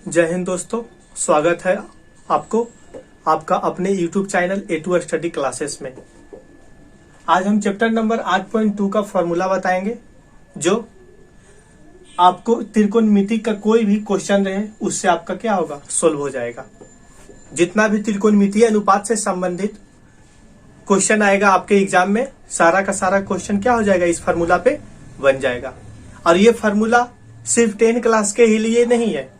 जय हिंद दोस्तों, स्वागत है आपको आपका अपने YouTube channel A2 study classes में। आज हम चैप्टर नंबर 8.2 का फॉर्मूला बताएंगे, जो आपको त्रिकोणमिति का कोई भी क्वेश्चन रहे उससे आपका क्या होगा, सोल्व हो जाएगा। जितना भी त्रिकोणमितीय अनुपात से संबंधित क्वेश्चन आएगा आपके एग्जाम में, सारा का सारा क्वेश्चन क्या हो जाएगा, इस फॉर्मूला पे बन जाएगा। और ये फॉर्मूला सिर्फ 10 क्लास के ही लिए नहीं है,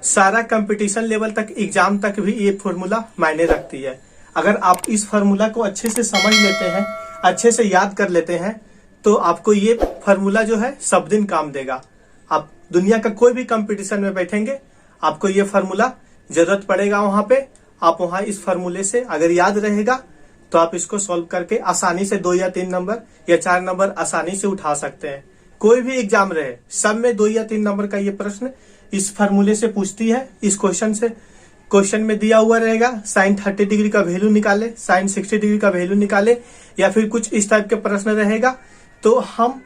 सारा कंपटीशन लेवल तक, एग्जाम तक भी ये फॉर्मूला मायने रखती है। अगर आप इस फॉर्मूला को अच्छे से समझ लेते हैं, अच्छे से याद कर लेते हैं, तो आपको ये फॉर्मूला जो है सब दिन काम देगा। आप दुनिया का कोई भी कंपटीशन में बैठेंगे, आपको ये फॉर्मूला जरूरत पड़ेगा। वहां पे आप वहां इस फॉर्मूले से अगर याद रहेगा तो आप इसको सॉल्व करके आसानी से 2 या 3 नंबर या 4 नंबर आसानी से उठा सकते हैं। कोई भी एग्जाम रहे, सब में 2 या 3 नंबर का ये प्रश्न इस फॉर्मूले से पूछती है। इस क्वेश्चन से, क्वेश्चन में दिया हुआ रहेगा साइन 30 डिग्री का वैल्यू निकाले, साइन 60 डिग्री का वैल्यू निकाले, या फिर कुछ इस टाइप के प्रश्न रहेगा, तो हम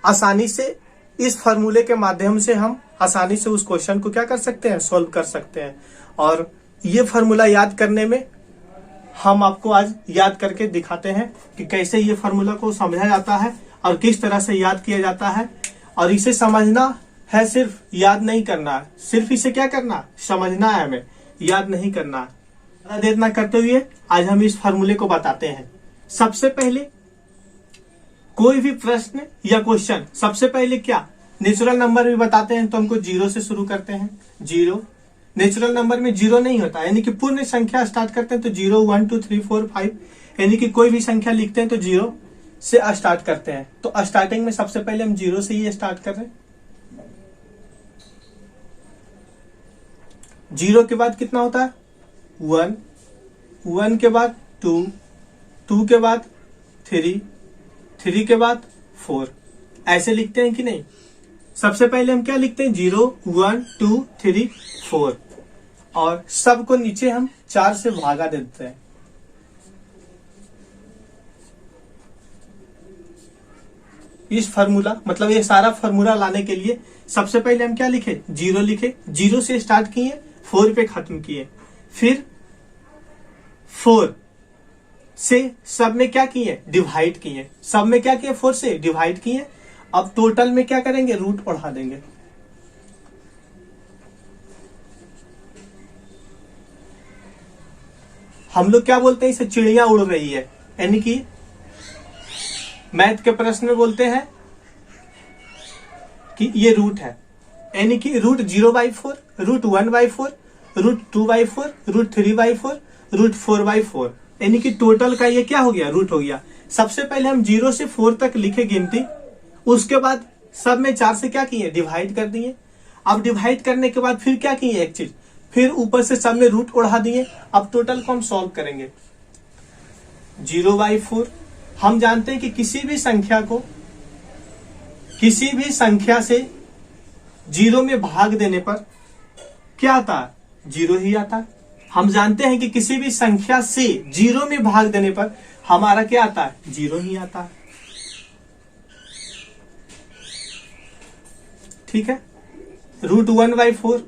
आसानी से इस फॉर्मूले के माध्यम से हम आसानी से उस क्वेश्चन को क्या कर सकते हैं, सोल्व कर सकते हैं। और ये फॉर्मूला याद करने में हम आपको आज याद करके दिखाते हैं कि कैसे ये फॉर्मूला को समझा जाता है और किस तरह से याद किया जाता है। और इसे समझना है, सिर्फ याद नहीं करना है, सिर्फ इसे क्या करना, समझना है, हमें याद नहीं करना है। ज़्यादा देर ना करते हुए आज हम इस फॉर्मूले को बताते हैं। सबसे पहले कोई भी प्रश्न या क्वेश्चन, सबसे पहले क्या नेचुरल नंबर भी बताते हैं, तो हमको 0 से शुरू करते हैं। 0 नेचुरल नंबर में 0 नहीं होता, यानी कि पूर्ण संख्या स्टार्ट करते हैं तो 0 1 2 3 4 5, यानी कि कोई भी संख्या लिखते हैं तो 0 से स्टार्ट करते हैं। तो स्टार्टिंग में सबसे पहले हम 0 से ही स्टार्ट कर रहे हैं। 0 के बाद कितना होता है, 1, 1 के बाद 2, 2 के बाद 3, 3 के बाद 4, ऐसे लिखते हैं कि नहीं। सबसे पहले हम क्या लिखते हैं, 0 1 2 3 4, और सबको नीचे हम 4 से भागा देते हैं। इस फार्मूला, मतलब ये सारा फार्मूला लाने के लिए सबसे पहले हम क्या लिखे, 0 लिखे, 0 से स्टार्ट किए, 4 पे खत्म किए, फिर 4 से सब में क्या किए, डिवाइड किए, सब में क्या किए, 4 से डिवाइड किए। अब टोटल में क्या करेंगे, रूट बढ़ा देंगे। हम लोग क्या बोलते हैं, इसे चिड़िया उड़ रही है, यानी कि मैथ के प्रश्न में बोलते हैं कि ये रूट है, यानी कि root 0/4, root 1/4, root 2/4, root 3/4, root 4/4, यानी कि टोटल का ये क्या हो गया, रूट हो गया। सबसे पहले हम 0 से 4 तक लिखे गिनती, उसके बाद सब में 4 से क्या किए, डिवाइड कर दिए। अब डिवाइड करने के बाद फिर क्या किए, एक चीज, फिर ऊपर से सब में रूट उड़ा दिए। अब टोटल को हम सॉल्व करेंगे। 0/4 हम जानते हैं कि किसी भी संख्या को, किसी भी संख्या से 0 में भाग देने पर क्या आता है, 0 ही आता है। हम जानते हैं कि किसी भी संख्या से 0 में भाग देने पर हमारा क्या आता है, 0 ही आता है। ठीक है, रूट 1/4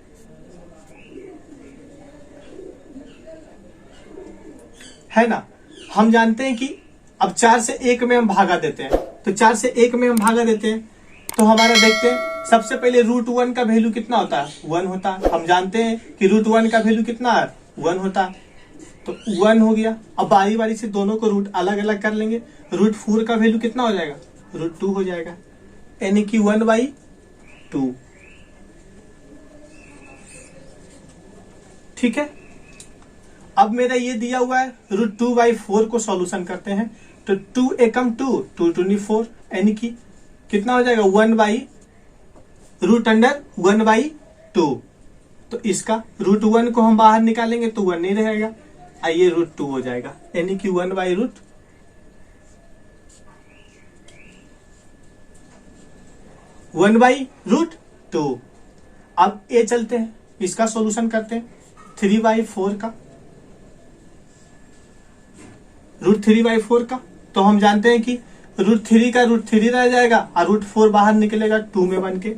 है ना। हम जानते हैं कि अब 4 से 1 में हम भागा देते हैं, तो 4 से 1 में हम भागा देते हैं, तो हमारा देखते हैं सबसे पहले रूट 1 का वैल्यू कितना होता है, 1 होता है। हम जानते हैं कि रूट 1 का वैल्यू कितना है, 1 होता है, तो 1 हो गया। अब बारी बारी से दोनों को रूट अलग अलग कर लेंगे। रूट 4 का वैल्यू कितना हो जाएगा, रूट 2 हो जाएगा, यानी कि 1/2। ठीक है, अब मेरा ये दिया हुआ है, रूट 2/4 को सॉल्यूशन करते हैं, तो 2 एकम 2, 2 2 4, यानी कि कितना हो जाएगा, 1/√1/2। तो इसका रूट 1 को हम बाहर निकालेंगे तो 1 नहीं रहेगा, आइए रूट 2 हो जाएगा, यानी कि 1/√2। अब ये चलते हैं, इसका सॉल्यूशन करते हैं, 3/4 का, रूट 3/4 का। तो हम जानते हैं कि रूट 3 का रूट 3 रह जाएगा और रूट 4 बाहर निकलेगा 2 में बन के,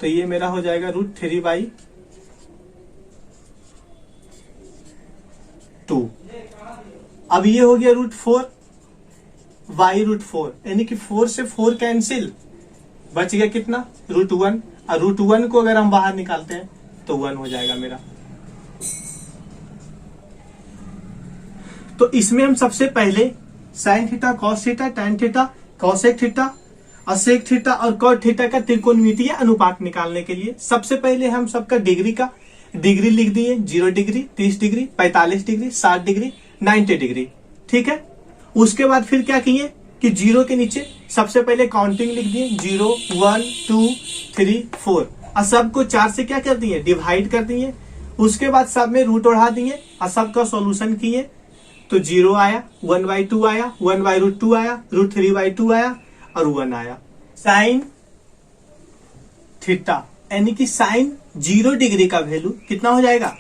तो ये मेरा हो जाएगा √3/2। 2। अब ये हो गया √4 y √4, यानी कि 4 से 4 कैंसिल, बच गया कितना √1, और √1 को अगर हम बाहर निकालते हैं तो 1 हो जाएगा मेरा। तो इसमें हम सबसे पहले sine theta, cos theta, tan theta, cosec theta और सेक थीटा और कॉट थीटा का त्रिकोणमितीय अनुपात निकालने के लिए सबसे पहले हम सबका डिग्री लिख दिए। 0 degree, 30 degree, 45 degree, 60 degree, 90 degree. ठीक है। उसके बाद फिर क्या किए कि 0 के नीचे सबसे पहले काउंटिंग लिख दिए, 0 1 2 3 4 और सबको 4 से क्या कर दिए, डिवाइड कर दिए। उसके बाद सब में रूट उड़ा दिए और सबका सॉल्यूशन किए तो 0 आया, 1/2 आया, 1/√2 आया, √3/2 आया और 1 आया। साइन थीटा यानी कि साइन 0 डिग्री का वैल्यू कितना हो जाएगा,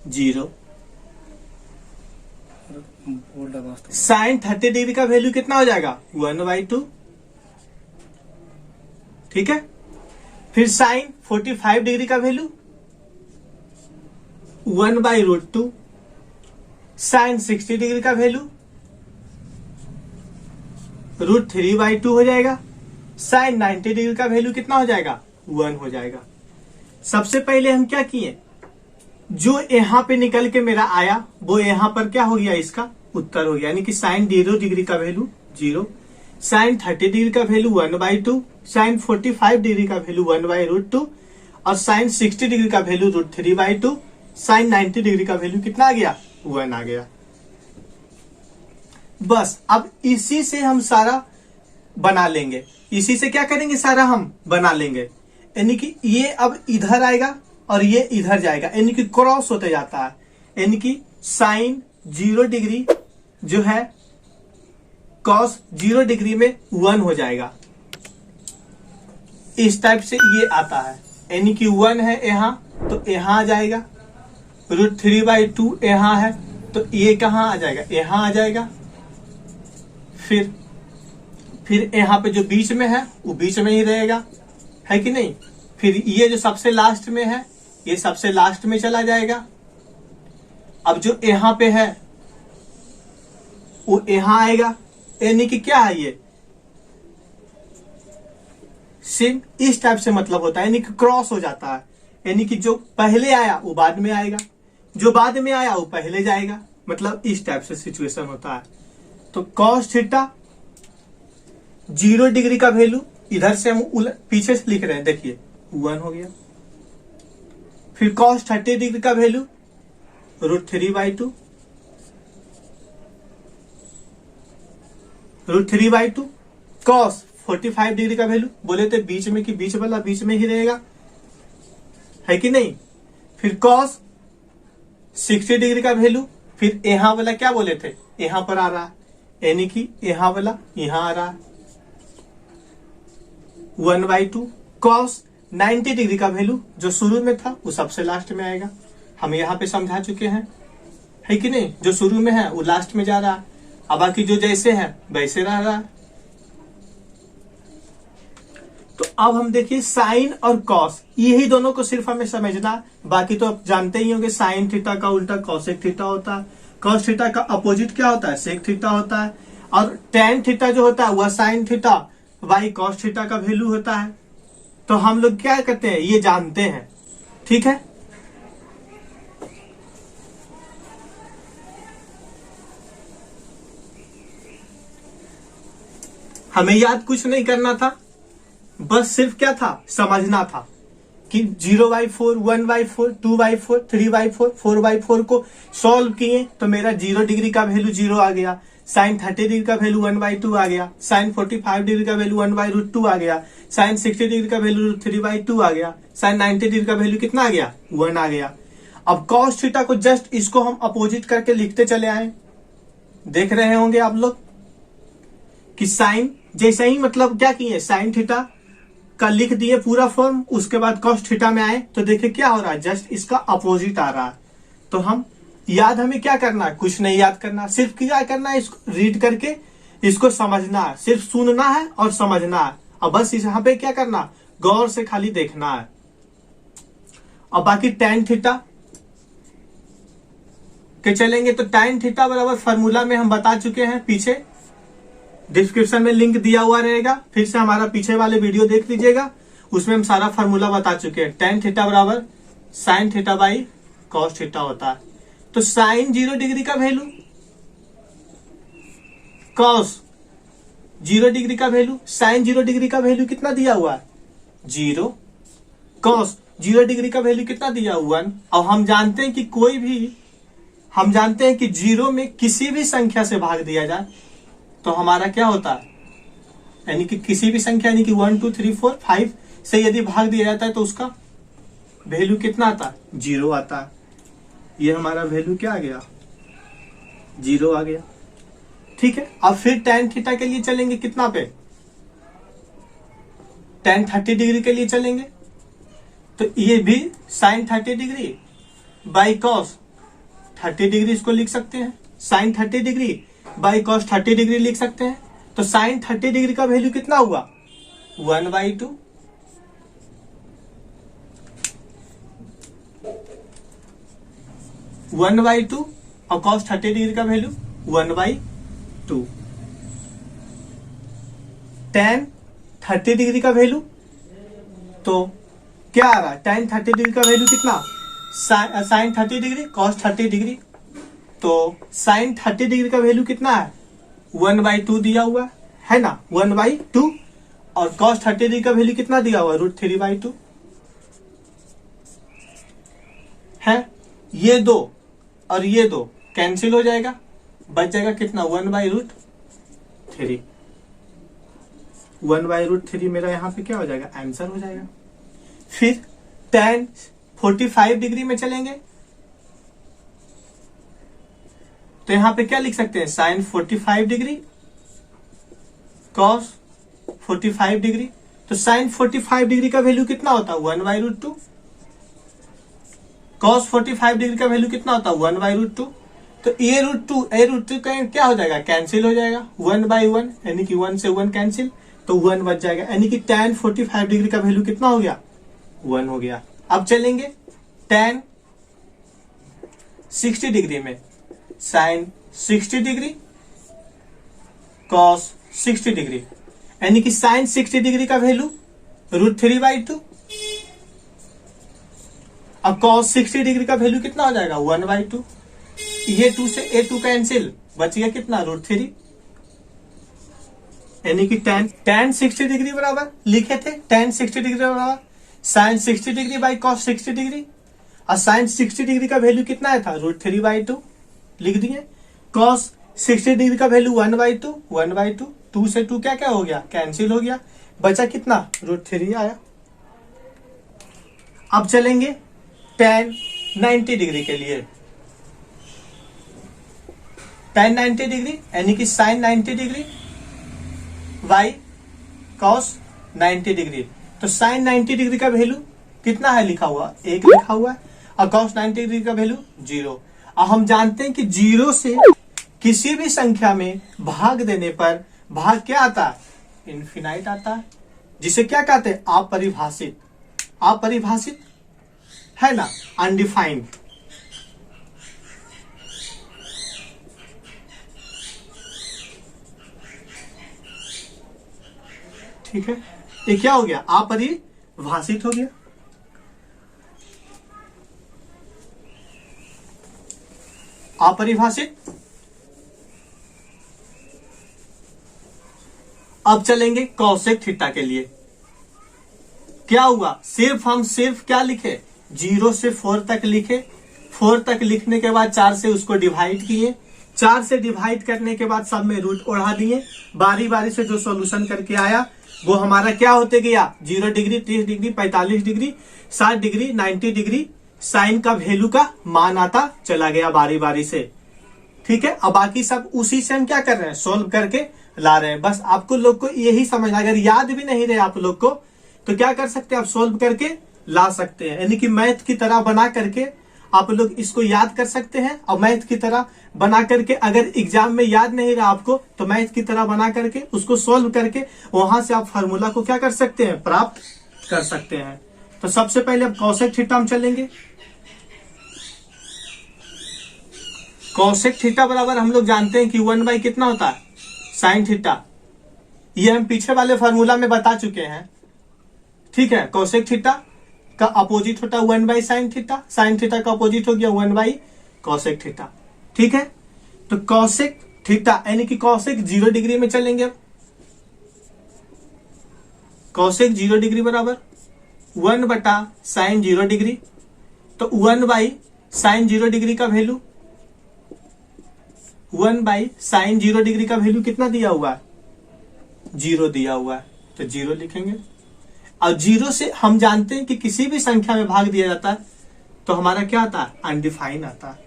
0। साइन 30 डिग्री का वैल्यू कितना हो जाएगा, 1/2। ठीक है। फिर साइन 45 डिग्री का वैल्यू 1/√2। साइन 60 डिग्री का वैल्यू √3/2 हो जाएगा। साइन 90 डिग्री का वैल्यू कितना हो जाएगा, 1 हो जाएगा। सबसे पहले हम क्या किए, जो यहां पे निकल के मेरा आया वो यहां पर क्या हो गया, इसका उत्तर हो गया। यानी कि साइन 0 डिग्री का वैल्यू 0, साइन 30 डिग्री का वैल्यू 1/2, साइन 45 डिग्री का वैल्यू 1/√2 और साइन 60 डिग्री का वैल्यू √3/2। साइन 90 डिग्री का वैल्यू कितना आ गया, 1 आ गया। बस अब इसी से हम सारा बना लेंगे, इसी से क्या करेंगे, सारा हम बना लेंगे। यानी कि ये अब इधर आएगा और ये इधर जाएगा, यानी कि क्रॉस होते जाता है। यानी कि साइन 0 डिग्री जो है कॉस 0 डिग्री में 1 हो जाएगा। इस टाइप से ये आता है, यानी कि 1 है यहां तो यहां आ जाएगा, √3/2 यहां है तो ये कहां आ जाएगा, यहां आ जाएगा। फिर यहाँ पे जो बीच में है वो बीच में ही रहेगा, है कि नहीं। फिर ये जो सबसे लास्ट में है ये सबसे लास्ट में चला जाएगा। अब जो यहाँ पे है वो यहां आएगा, यानी कि क्या है, ये सेम इस टाइप से मतलब होता है, यानी कि क्रॉस हो जाता है। यानी कि जो पहले आया वो बाद में आएगा, जो बाद में आया वो पहले जाएगा, मतलब इस टाइप से सिचुएशन होता है। तो कॉस थीटा 0 डिग्री का वैल्यू इधर से हम पीछे से लिख रहे हैं, देखिए 1 हो गया। फिर कॉस 30 डिग्री का वैल्यू √3/2, √3/2। कॉस 45 डिग्री का वैल्यू बोले थे बीच में, कि बीच वाला बीच में ही रहेगा, है कि नहीं। फिर कॉस 60 डिग्री का वैल्यू, फिर यहां वाला क्या बोले थे, यहां पर आ रहा है, यानी कि यहां वाला यहां आ रहा है, 1/2। कॉस 90 डिग्री का वैल्यू जो शुरू में था वो सबसे लास्ट में आएगा, हम यहां पे समझा चुके हैं, है कि नहीं। जो शुरू में है वो लास्ट में जा रहा है, अब बाकी जो जैसे है वैसे रह रहा है। तो अब हम देखिए साइन और कॉस, यही दोनों को सिर्फ हमें समझना, बाकी तो आप जानते ही होंगे साइन थीटा का उल्टा कॉसेक थीटा होता है, कॉस थीटा का अपोजिट क्या होता है, सेक थीटा होता है, और टैन थीटा जो होता है वह sine theta by cos theta का वैल्यू होता है। तो हम लोग क्या करते हैं, ये जानते हैं, ठीक है। हमें याद कुछ नहीं करना था, बस सिर्फ क्या था, समझना था कि 0/4, 1/4, 2/4, 3/4, 4/4 को सॉल्व किए तो मेरा 0 डिग्री का वैल्यू 0 आ गया, साइन 30 डिग्री का वैल्यू 1/2 आ गया, साइन 45 डिग्री का वैल्यू 1/√2 आ गया, साइन 60 डिग्री का वैल्यू √3/2 आ गया, साइन 90 डिग्री का वैल्यू कितना आ गया, 1 आ गया। अब कॉस थीटा को जस्ट इसको हम अपोजिट करके लिखते चले आए, देख रहे होंगे आप लोग कि साइन जैसे ही मतलब क्या किए, साइन थीटा का लिख दिए पूरा फॉर्म, उसके बाद कॉस थीटा में आए तो देखिए क्या हो रहा है, जस्ट इसका अपोजिट आ रहा है। तो हम याद हमें क्या करना है, कुछ नहीं याद करना, सिर्फ क्या करना है, इसको रीड करके इसको समझना है, सिर्फ सुनना है और समझना है, और बस यहाँ पे क्या करना, गौर से खाली देखना है। और बाकी टैन थीटा के चलेंगे तो tan थीटा बराबर फार्मूला में हम बता चुके हैं, पीछे डिस्क्रिप्शन में लिंक दिया हुआ रहेगा, फिर से हमारा पीछे वाले वीडियो देख लीजिएगा, उसमें हम सारा फार्मूला बता चुके हैं। tan थीटा बराबर sin theta by cos theta होता है। तो sin 0 डिग्री का वैल्यू, cos 0 डिग्री का वैल्यू, sin 0 डिग्री का वैल्यू कितना दिया हुआ है 0, cos 0 डिग्री का वैल्यू कितना दिया 1। और हम जानते हैं कि हम जानते हैं कि 0 में किसी भी संख्या से भाग दिया जाए तो हमारा क्या होता है, यानी कि किसी भी संख्या यानी कि 1 2 3 4 5 से यदि भाग दिया जाता है तो उसका वैल्यू कितना आता है 0 आता है। ये हमारा वैल्यू क्या आ गया 0 आ गया। ठीक है, अब फिर tan थीटा के लिए चलेंगे कितना पे, tan 30 डिग्री के लिए चलेंगे तो ये भी sin 30 degree by cos 30 degree इसको लिख सकते हैं, sin 30 degree by cos 30 degree लिख सकते हैं। तो sin 30 डिग्री का वैल्यू कितना हुआ 1/2, और cos 30 डिग्री का वैल्यू 1/2। tan 30 डिग्री का वैल्यू तो क्या आ रहा है, tan 30 डिग्री का वैल्यू कितना, sin 30 डिग्री cos 30 डिग्री, तो sin 30 डिग्री का वैल्यू कितना है 1/2 दिया हुआ है ना, 1/2, और cos 30 डिग्री का वैल्यू कितना दिया हुआ √3/2 है। ये दो और ये दो कैंसिल हो जाएगा, बच जाएगा कितना 1/√3, 1/√3 मेरा यहाँ पे क्या हो जाएगा आंसर हो जाएगा। फिर tan 45 डिग्री में चलेंगे तो यहां पे क्या लिख सकते हैं sin 45 डिग्री cos 45 डिग्री, तो sin 45 डिग्री का वैल्यू कितना होता है 1/√2, cos 45 डिग्री का वैल्यू कितना होता है 1/√2, तो a√2 क्या हो जाएगा कैंसिल हो जाएगा, 1/1 यानी कि 1 से 1 कैंसिल, तो 1 बच जाएगा, यानी कि tan 45 डिग्री का वैल्यू कितना हो गया 1 हो गया। अब चलेंगे tan 60 डिग्री में, sin 60 डिग्री cos 60 डिग्री, यानी कि sin 60 डिग्री का वैल्यू √3/2 और cos 60 डिग्री का वैल्यू कितना हो जाएगा 1/2, ये 2 से a2 कैंसिल, बच गया कितना √3, यानी कि tan 60 डिग्री बराबर लिखे थे, tan 60 डिग्री बराबर sin 60 degree by cos 60 degree, और sin 60 डिग्री का वैल्यू कितना आया था √3/2 लिख दिए, cos 60 डिग्री का वैल्यू 1/2, 2 से 2 क्या क्या हो गया कैंसिल हो गया, बचा कितना √3 आया। अब चलेंगे tan 90 डिग्री के लिए, tan 90 डिग्री यानी कि sin 90 degree by cos 90 degree, तो sin 90 डिग्री का वैल्यू कितना है लिखा हुआ 1 लिखा हुआ है, और cos 90 डिग्री का वैल्यू 0। और हम जानते हैं कि 0 से किसी भी संख्या में भाग देने पर भाग क्या आता है इनफिनाइट आता है, जिसे क्या कहते हैं अपरिभाषित, अपरिभाषित है ना, अनडिफाइंड। ठीक है, ये क्या हो गया अपरिभाषित हो गया। अपरिभाषित। अब चलेंगे कॉसेक थीटा के लिए, क्या हुआ हम सिर्फ क्या लिखे 0 से 4 तक लिखे, 4 तक लिखने के बाद 4 से उसको डिवाइड किए, 4 से डिवाइड करने के बाद सब में रूट ओढ़ा दिए, बारी बारी से जो सॉल्यूशन करके आया वो हमारा क्या होते गया 0 degree 30 degree 45 degree 60 degree 90 degree sine का वैल्यू का मान आता चला गया बारी बारी से। ठीक है, अब बाकी सब उसी से हम क्या कर रहे हैं सोल्व करके ला रहे हैं। बस आपको लोग को यही समझना, अगर याद भी नहीं रहे आप लोग को तो क्या कर सकते हैं आप सोल्व करके ला सकते हैं, यानी कि मैथ की तरह बना करके आप लोग इसको याद कर सकते हैं। और मैथ की तरह बना करके अगर एग्जाम में याद नहीं रहा आपको तो मैथ की तरह बना करके उसको सोल्व करके वहां से आप फार्मूला को क्या कर सकते हैं प्राप्त कर सकते हैं। तो सबसे पहले अब कॉसेक थीटा हम चलेंगे। कॉसेक थीटा बराबर हम लोग जानते हैं कि 1 बाई कितना होता है, साइन थीटा। ये हम पीछे वाले फॉर्मूला में बता चुके हैं, ठीक है। कॉसेक थीटा का अपोजिट होता है 1 by sine theta, sine theta का अपोजिट हो गया 1 बाई कॉसेक थीटा, ठीक है। तो कॉसेक थीटा यानी कि कॉसेक 0 डिग्री में चलेंगे। कॉसेक 0 डिग्री बराबर 1 बटा साइन 0 डिग्री। तो 1 बाई साइन 0 डिग्री का वैल्यू, 1 बाई साइन 0 डिग्री का वैल्यू कितना दिया हुआ है, 0 दिया हुआ है, तो 0 लिखेंगे। और 0 से हम जानते हैं कि किसी भी संख्या में भाग दिया जाता है तो हमारा क्या आता है, अनडिफाइन आता है,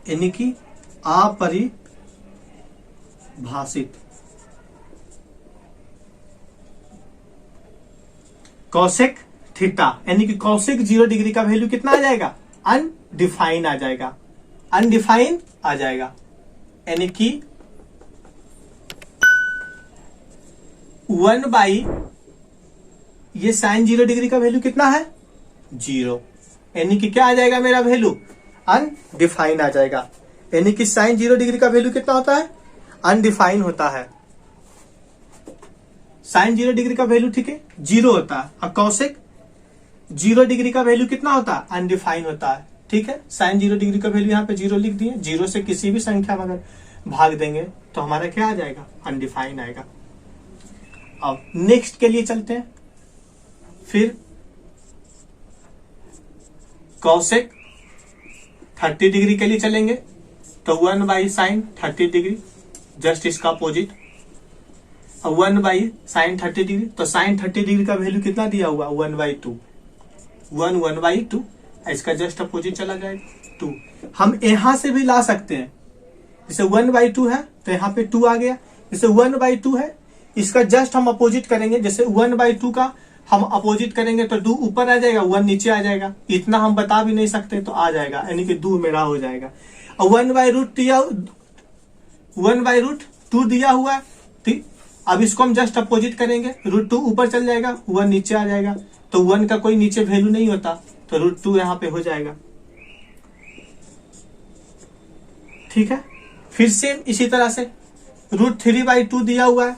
यानी कि अपरिभाषित। कॉसेक थीटा यानी कि कॉसेक 0 डिग्री का वैल्यू कितना आ जाएगा, अनडिफाइन आ जाएगा, अनडिफाइन आ जाएगा, यानी कि 1 बाई ये साइन 0 डिग्री का वैल्यू कितना है, 0, यानी कि क्या आ जाएगा मेरा वैल्यू, अनडिफाइन आ जाएगा। यानी कि साइन 0 डिग्री का वैल्यू कितना होता है, अनडिफाइन होता है। साइन 0 डिग्री का वैल्यू, ठीक है, 0 होता है। और कॉसेक 0 डिग्री का वैल्यू कितना होता है, अनडिफाइन होता है, ठीक है। साइन 0 डिग्री का वैल्यू यहाँ पे 0 लिख दिए। 0 से किसी भी संख्या में अगर भाग देंगे तो हमारा क्या आ जाएगा, अनडिफाइन आएगा। अब नेक्स्ट के लिए चलते हैं। फिर कॉसेक 30 डिग्री के लिए चलेंगे। तो 1 बाई साइन 30 डिग्री, जस्ट इसका अपोजिट। 1 बाई साइन 30 डिग्री, तो साइन 30 डिग्री का वैल्यू कितना दिया हुआ, 1 बाई 2, 1 बाई 2, इसका जस्ट अपोजिट चला जाएगा 2। हम यहां से भी ला सकते हैं, जैसे 1 बाई 2 है तो यहाँ पे 2 आ गया। जैसे 1 बाई 2 है, इसका जस्ट हम अपोजिट करेंगे। जैसे 1 बाई 2 का हम अपोजिट करेंगे तो 2 ऊपर आ जाएगा, 1 नीचे आ जाएगा। इतना हम बता भी नहीं सकते तो आ जाएगा, यानी कि 2 मेरा हो जाएगा। और 1 बाई रूट 2 दिया हुआ है, ठीक। अब इसको हम जस्ट अपोजिट करेंगे, √2 ऊपर चल जाएगा, 1 नीचे आ जाएगा। तो 1 का कोई नीचे वैल्यू नहीं होता, तो √2 यहाँ पे हो जाएगा, ठीक है। फिर सेम इसी तरह से √3 बाई 2 दिया हुआ है।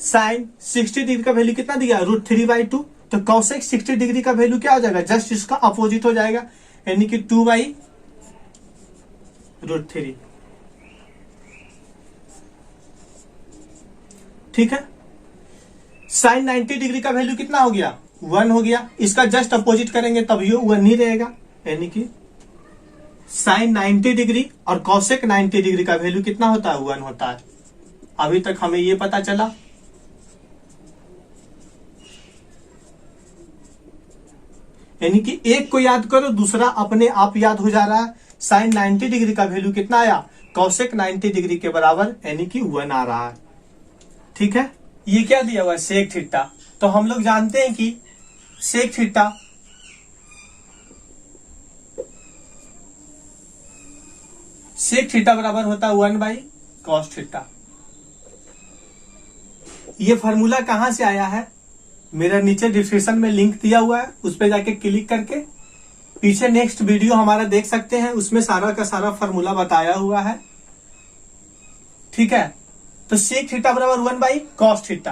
साइन 60 डिग्री का वैल्यू कितना दिया, √3 बाई 2। तो कॉसेक 60 डिग्री का वैल्यू क्या हो जाएगा, जस्ट इसका अपोजिट हो जाएगा, यानी कि 2 बाई √3, ठीक है। साइन 90 डिग्री का वैल्यू कितना हो गया, 1 हो गया। इसका जस्ट अपोजिट करेंगे तब ये 1 नहीं रहेगा, यानी कि साइन 90 डिग्री और कॉसेक 90 डिग्री का वैल्यू कितना होता है, 1 होता है। अभी तक हमें ये पता चला। यानी कि एक को याद करो, दूसरा अपने आप याद हो जा रहा है। साइन 90 डिग्री का वैल्यू कितना आया, कॉसेक 90 डिग्री के बराबर, यानी कि 1 आ रहा है, ठीक है। ये क्या दिया हुआ है, सेक थीटा। तो हम लोग जानते हैं कि सेक थीटा बराबर होता है 1 बाई कॉस थीटा। ये फॉर्मूला कहां से आया है, मेरा नीचे डिस्क्रिप्शन में लिंक दिया हुआ है, उस पर जाके क्लिक करके पीछे नेक्स्ट वीडियो हमारा देख सकते हैं, उसमें सारा का सारा फॉर्मूला बताया हुआ है, ठीक है। तो सेक थीटा बराबर 1 बाई कॉस थीटा।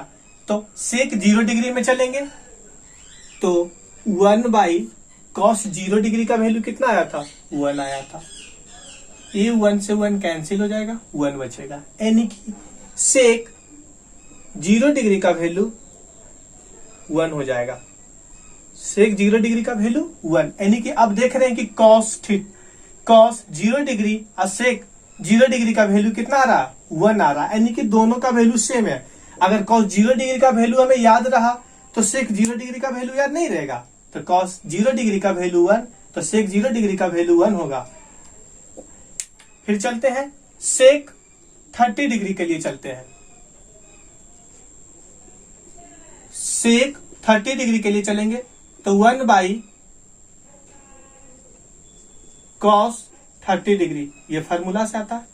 तो सेक 0 डिग्री में चलेंगे तो 1 बाई कॉस 0 डिग्री का वैल्यू कितना आया था, 1 आया था। ये 1 से 1 कैंसिल हो जाएगा, 1 बचेगा, यानी कि सेक 0 डिग्री का वैल्यू 1 हो जाएगा। सेक 0 डिग्री का वैल्यू 1, यानी कि अब देख रहे हैं कि कॉस 0 डिग्री और सेक 0 डिग्री का वैल्यू कितना आ रहा, 1 आ रहा, यानी कि दोनों का वैल्यू सेम है। अगर कॉस 0 डिग्री का वैल्यू हमें याद रहा तो सेक 0 डिग्री का वैल्यू याद नहीं रहेगा। तो कॉस 0 डिग्री का वैल्यू 1, तो सेक 0 डिग्री का वैल्यू 1 होगा। फिर चलते हैं सेक 30 डिग्री के लिए चलते हैं। सेक 30 डिग्री के लिए चलेंगे तो 1 बाई कॉस 30 डिग्री, ये फॉर्मूला से आता है।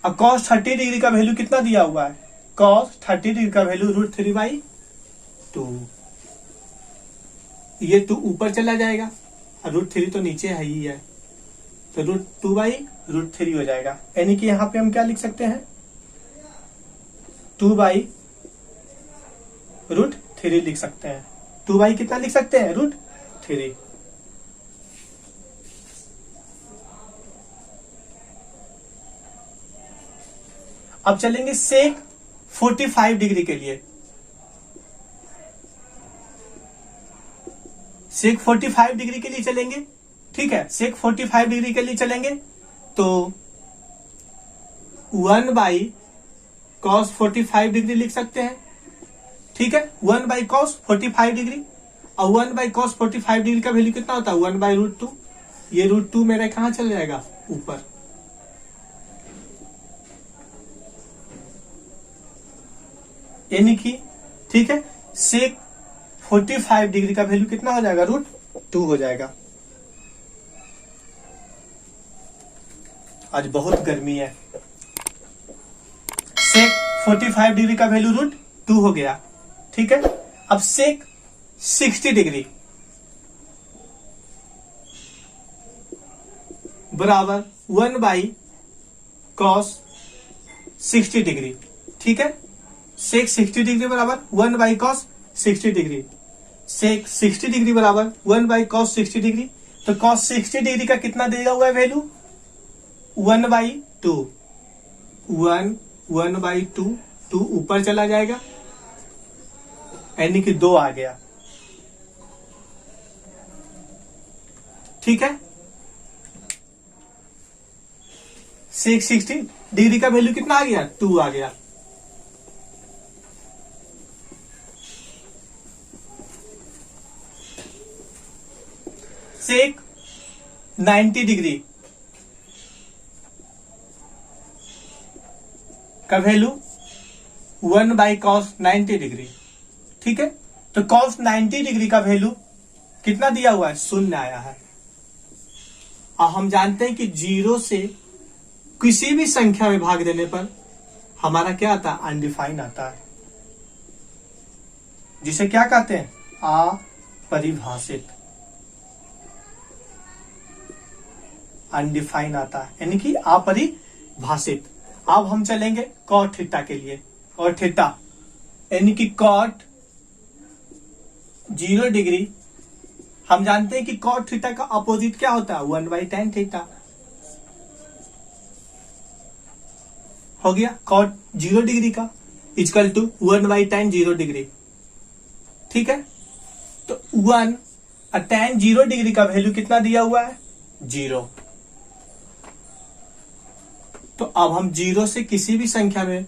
अब कॉस 30 डिग्री का वैल्यू कितना दिया हुआ है, कॉस 30 डिग्री का वैल्यू √3 बाई 2। ये 2 ऊपर चला जाएगा और √3 तो नीचे है ही है, तो √2/√3 हो जाएगा। यानी कि यहाँ पे हम क्या लिख सकते हैं, 2/√3 लिख सकते हैं। 2 कितना लिख सकते हैं, √3। अब चलेंगे सेक 45 डिग्री के लिए। सेक 45 डिग्री के लिए चलेंगे, ठीक है। सेक 45 डिग्री के लिए चलेंगे तो 1/cos45 डिग्री लिख सकते हैं, ठीक है। 1/cos45 डिग्री और 1/cos45 डिग्री का वैल्यू कितना होता है, 1/√2। ये √2 मेरा कहां चल जाएगा, ऊपर। यानी कि ठीक है, सेक 45 डिग्री का वैल्यू कितना हो जाएगा, √2 हो जाएगा। आज बहुत गर्मी है। सेक 45 डिग्री का वैल्यू √2 हो गया, ठीक है। अब सेक 60 डिग्री बराबर 1/cos60 डिग्री, ठीक है। सेक 60 डिग्री बराबर 1/cos60 डिग्री। सेक 60 डिग्री बराबर 1/cos60 डिग्री। तो cos60 डिग्री का कितना दिया हुआ है वैल्यू, 1/2। 1/2, 2 ऊपर चला जाएगा, यानी कि 2 आ गया, ठीक है। सेक 60 डिग्री का वैल्यू कितना आ गया, 2 आ गया। सेक 90 डिग्री का वैल्यू 1/cos90 डिग्री, ठीक है। तो cos90 डिग्री का वैल्यू कितना दिया हुआ है, 0 आया है। और हम जानते हैं कि 0 से किसी भी संख्या में भाग देने पर हमारा क्या आता है, अनडिफाइन आता है, जिसे क्या कहते हैं, अपरिभाषित। अनडिफाइन आता है, यानी कि अपरिभाषित। अब हम चलेंगे cot थीटा के लिए। और थीटा यानी कि cot 0 डिग्री, हम जानते हैं कि cot थीटा का अपोजिट क्या होता है, 1/tan थीटा हो गया। cot 0 डिग्री का इक्वल टू 1/tan 0 डिग्री, ठीक है। तो 1/tan 0 डिग्री का वैल्यू कितना दिया हुआ है, 0। तो अब हम 0 से किसी भी संख्या में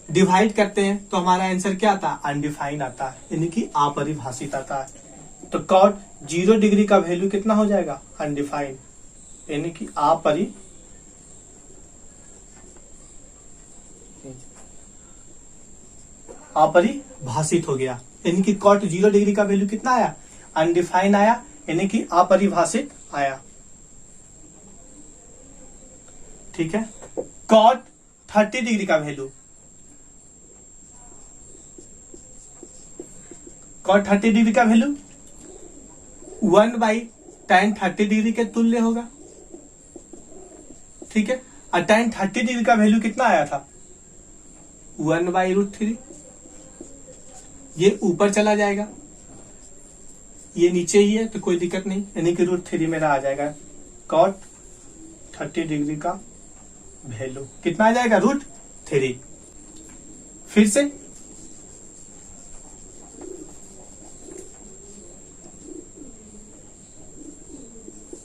डिवाइड करते हैं तो हमारा आंसर क्या आता है, अनडिफाइन आता है, यानी कि अपरिभाषित आता है। तो cot 0 डिग्री का वैल्यू कितना हो जाएगा, अनडिफाइन, यानी कि अपरिभाषित हो गया। यानी कि cot 0 डिग्री का वैल्यू कितना आया, अनडिफाइन आया, यानी कि अपरिभाषित आया, ठीक है। cot 30 डिग्री का वैल्यू, cot 30 डिग्री का वैल्यू 1/tan 30 डिग्री के तुल्य होगा, ठीक है। और tan 30 डिग्री का वैल्यू कितना आया था, 1/√3। ये ऊपर चला जाएगा, ये नीचे ही है तो कोई दिक्कत नहीं, यानी कि √3 मेरा आ जाएगा। cot 30 डिग्री का वैल्यू कितना आ जाएगा, √3। फिर से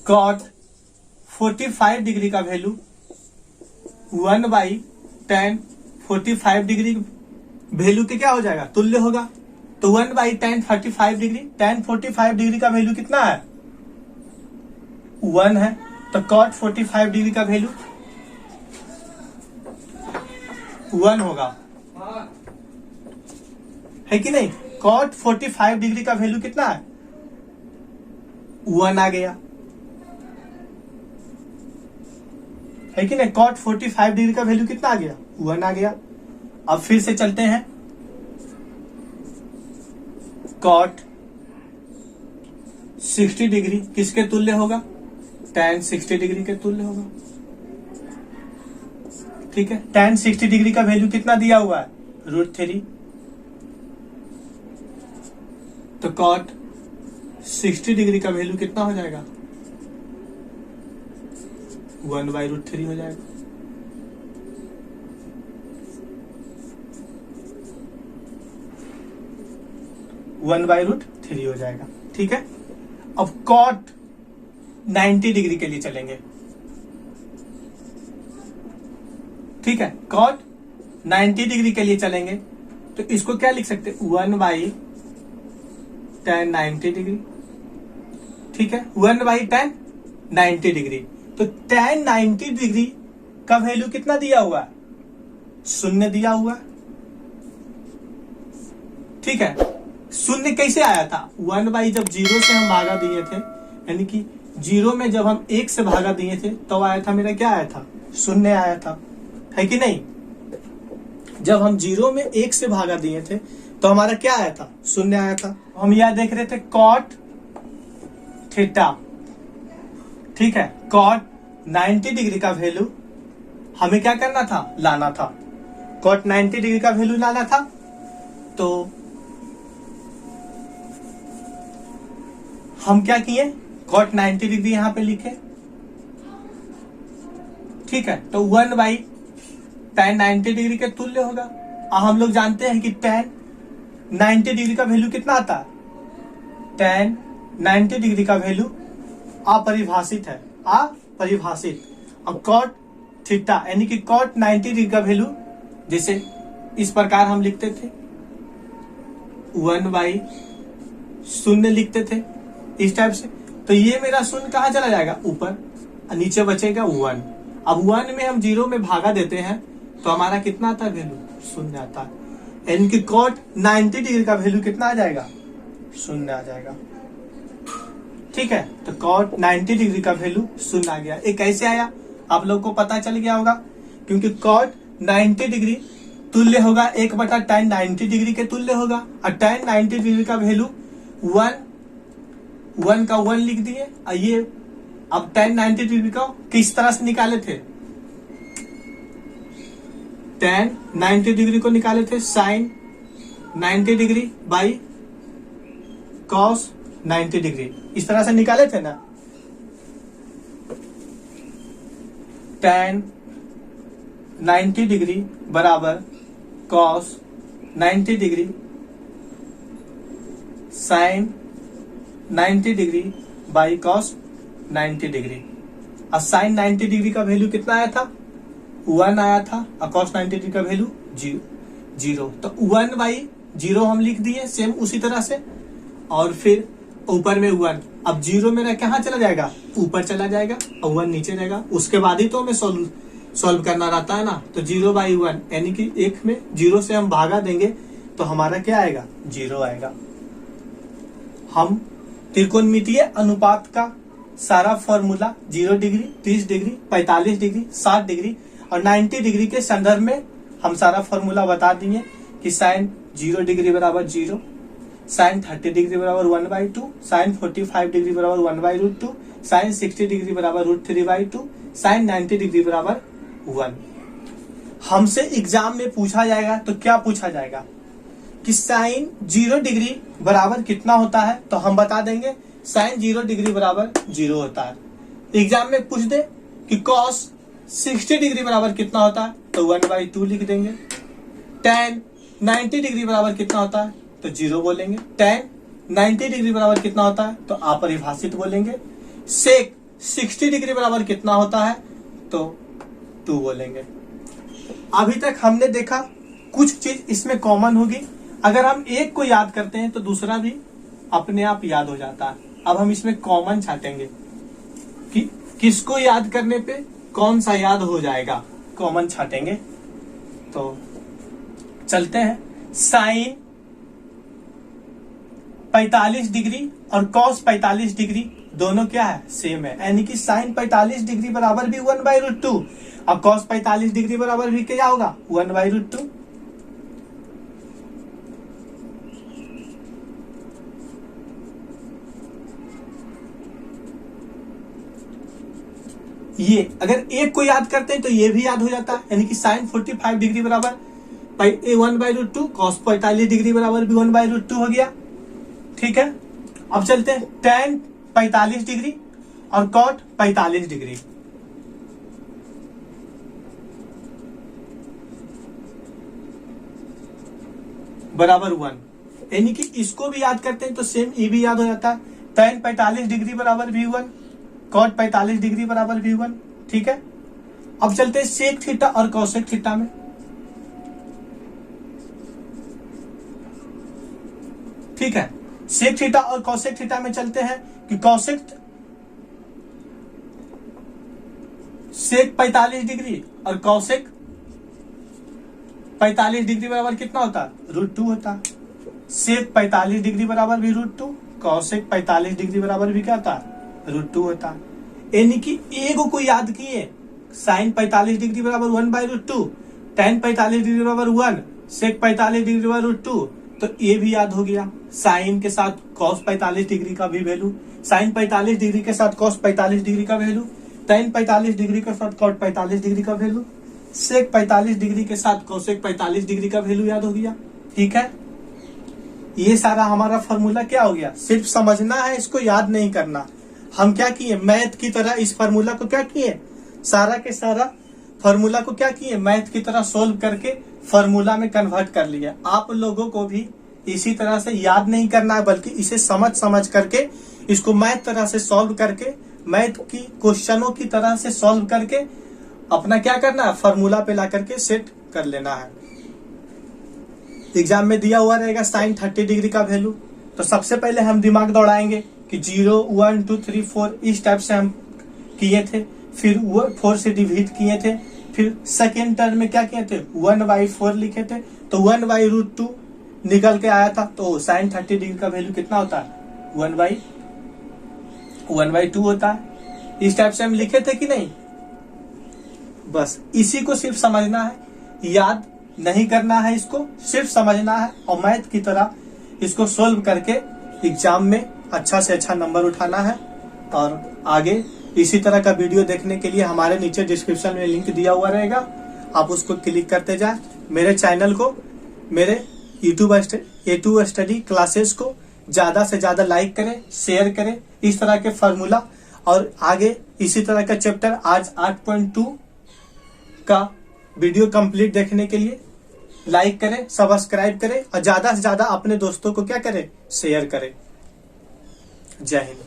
cot 45 डिग्री का वैल्यू 1/tan 45 डिग्री वैल्यू के क्या हो जाएगा, तुल्य होगा। तो 1/tan 45 डिग्री, tan 45 डिग्री का वैल्यू कितना है, 1 है। तो cot 45 डिग्री का वैल्यू 1 होगा, है कि नहीं। cot 45 डिग्री का वैल्यू कितना है, 1 आ गया, है कि नहीं। cot 45 डिग्री का वैल्यू कितना आ गया, 1 आ गया। अब फिर से चलते हैं, cot 60 डिग्री किसके तुल्य होगा, tan 60 डिग्री के तुल्य होगा। ठीक है, tan 60 डिग्री का वैल्यू कितना दिया हुआ है, √3। तो cot 60 डिग्री का वैल्यू कितना हो जाएगा, 1/√3 हो जाएगा। √3 हो जाएगा। ठीक है, अब cot 90 डिग्री के लिए चलेंगे। ठीक है, cot 90 डिग्री के लिए चलेंगे तो इसको क्या लिख सकते हैं, 1/tan 90 डिग्री। ठीक है, 1/tan 90 डिग्री। तो tan 90 डिग्री का वैल्यू कितना दिया हुआ है, 0 दिया हुआ है। ठीक है, 0 कैसे आया था, 1 जब 0 से हम भागा दिए थे, यानी कि 0 में जब हम 1 से भागा दिए थे तो आया था मेरा, क्या आया था, 0 आया था, है कि नहीं। जब हम 0 में 1 से भागा दिए थे तो हमारा क्या आया था, 0 आया था। हम यह देख रहे थे cot थीटा। ठीक है, cot 90 डिग्री का वैल्यू हमें क्या करना था, लाना था। cot 90 डिग्री का वैल्यू लाना था तो हम क्या किए, cot 90 डिग्री यहां पे लिखे। ठीक है, तो 1/tan 90 डिग्री के तुल्य होगा। हम लोग जानते हैं कि tan 90 डिग्री का वैल्यू कितना आता है, tan 90 डिग्री का वैल्यू अपरिभाषित है, अपरिभाषित। अब cot थीटा यानी कि cot 90 डिग्री का वैल्यू जैसे इस प्रकार हम लिखते थे, 1/0 लिखते थे इस टाइप से। तो ये मेरा 0 कहां चला जाएगा, ऊपर, नीचे बचेगा 1। अब 1 में हम 0 में भागा देते हैं तो हमारा कितना आता है वैल्यू, 0 आता है। यानी कि cot 90 डिग्री का वैल्यू कितना आ जाएगा, 0 आ जाएगा। ठीक है, तो cot 90 डिग्री का वैल्यू 0 आ गया। ये कैसे आया, आप लोग को पता चल गया होगा, क्योंकि cot 90 डिग्री तुल्य होगा 1/tan 90 डिग्री के तुल्य होगा। और tan 90 डिग्री का वैल्यू 1 का 1 लिख दिए। ये अब tan 90 डिग्री का किस तरह से निकाले थे, tan 90 डिग्री को निकाले थे sin 90 degree by cos 90 degree, इस तरह से निकाले थे ना। tan 90 डिग्री बराबर cos 90 degree sin 90 degree by cos 90 degree. अब sin 90 डिग्री का वैल्यू कितना आया था, 1 आया था, और cos 90 डिग्री का वैल्यू 0। तो 1/0 हम लिख दिए सेम उसी तरह से, और फिर ऊपर में 1। अब 0 मेरा कहाँ चला जाएगा, ऊपर चला जाएगा, और 1 नीचे रहेगा। उसके बाद ही तो हमें सॉल्व करना रहता है ना। तो 0/1 यानी कि 1 में 0 से हम भागा देंगे तो हमारा क्या आएगा, 0 आएगा। हम त्रिकोणमितीय अनुपात का सारा formula 0 degree, 30 degree, 45 degree, 60 degree और 90 डिग्री के संदर्भ में हम सारा फॉर्मूला बता दिए कि sin 0 डिग्री बराबर 0, sin 30 डिग्री बराबर 1/2, sin 45 डिग्री बराबर 1/√2, sin 60 डिग्री बराबर √3/2, sin 90 डिग्री बराबर 1। हमसे एग्जाम में पूछा जाएगा तो क्या पूछा जाएगा कि sin 0 डिग्री बराबर कितना होता है, तो हम बता देंगे sin 0 डिग्री बराबर 0 होता है। एग्जाम में पूछ दे कि cos 60 डिग्री बराबर कितना होता है, तो 1/2 लिख देंगे। tan 90 डिग्री बराबर कितना होता है, तो 0 बोलेंगे। tan 90 डिग्री बराबर कितना होता है, तो अपरिभाषित बोलेंगे। sec 60 डिग्री बराबर कितना होता है, तो 2 बोलेंगे। अभी तक हमने देखा कुछ चीज इसमें कॉमन होगी। अगर हम एक को याद करते हैं तो दूसरा भी अपने आप याद हो जाता है। अब हम इसमें कॉमन छाटेंगे कि किसको याद करने पे कौन सा याद हो जाएगा, कॉमन छाटेंगे। तो चलते हैं। साइन 45 डिग्री और कॉस 45 डिग्री दोनों क्या है, सेम है। यानी कि साइन 45 डिग्री बराबर भी 1/√2 और कॉस 45 डिग्री बराबर भी क्या होगा, 1/√2। ये अगर एक को याद करते हैं तो ये भी याद हो जाता है, यानी कि साइन 45 डिग्री बराबर 1/√2, कॉस 45 डिग्री बराबर भी 1/√2 हो गया। ठीक है, अब चलते हैं tan 45 डिग्री और cot 45 डिग्री। बराबर 1, यानी कि इसको भी याद करते हैं तो सेम ये भी याद हो जाता है, tan 45 डिग्री बराबर भी 1, cot 45 डिग्री बराबर भी 1। ठीक है, अब चलते हैं सेक थीटा और कॉसेक थीटा में। ठीक है, सेक थीटा और कॉसेक थीटा में चलते हैं कि कॉसेक सेक 45 डिग्री और कॉसेक 45 डिग्री बराबर कितना होता है, √2 होता है। सेक 45 डिग्री बराबर भी √2, कॉसेक 45 डिग्री बराबर भी क्या होता है, √2 होता है। यानी कि एक को याद किए, साइन 45 डिग्री बराबर 1/√2, tan 45 डिग्री बराबर 1, सेक 45 डिग्री बराबर √2, तो ये भी याद हो गया। साइन के साथ कॉस 45 डिग्री का भी वैल्यू, साइन 45 डिग्री के साथ कॉस 45 डिग्री का वैल्यू, tan 45 डिग्री के साथ कॉट 45 डिग्री का वैल्यू, सेक 45 डिग्री के साथ कोसेक 45 डिग्री का वैल्यू याद हो गया। ठीक है, ये सारा हमारा फॉर्मूला क्या हो गया, सिर्फ समझना है, इसको याद नहीं करना। हम क्या किए, मैथ की तरह इस फॉर्मूला को क्या किए, सारा के सारा फॉर्मूला को क्या किए, मैथ की तरह सोल्व करके फॉर्मूला में कन्वर्ट कर लिया। आप लोगों को भी इसी तरह से याद नहीं करना है, बल्कि इसे समझ समझ करके इसको मैथ तरह से सॉल्व करके, मैथ की क्वेश्चनों की तरह से सॉल्व करके अपना क्या करना है, फॉर्मूला पे ला करके सेट कर लेना है। एग्जाम में दिया हुआ रहेगा साइन 30 डिग्री का वैल्यू, तो सबसे पहले हम दिमाग दौड़ाएंगे कि 0 1 2 3 4 इस टाइप से हम किए थे, फिर 4 से डिवाइड किए थे, फिर सेकेंड टर्म में क्या किए थे, 1/4 लिखे थे, तो 1/√2 निकल के आया था। तो साइन 30 डिग्री का वैल्यू कितना होता है, 1/2 होता है। इस टाइप से हम लिखे थे कि नहीं। बस इसी को सिर्फ समझना है, याद नहीं करना है, इसको सिर्फ समझना है और मैथ की तरह इसको सोल्व करके एग्जाम में अच्छा से अच्छा नंबर उठाना है। और आगे इसी तरह का वीडियो देखने के लिए हमारे नीचे डिस्क्रिप्शन में लिंक दिया हुआ रहेगा, आप उसको क्लिक करते जाए। मेरे चैनल को, मेरे यूट्यूब A2 स्टडी क्लासेस को ज्यादा से ज्यादा लाइक करें, शेयर करें, इस तरह के फार्मूला और आगे इसी तरह का चैप्टर आज 8.2 का वीडियो कंप्लीट देखने के लिए लाइक करें, सब्सक्राइब करें और ज्यादा से ज्यादा अपने दोस्तों को क्या करें, शेयर करें। जय हिंद।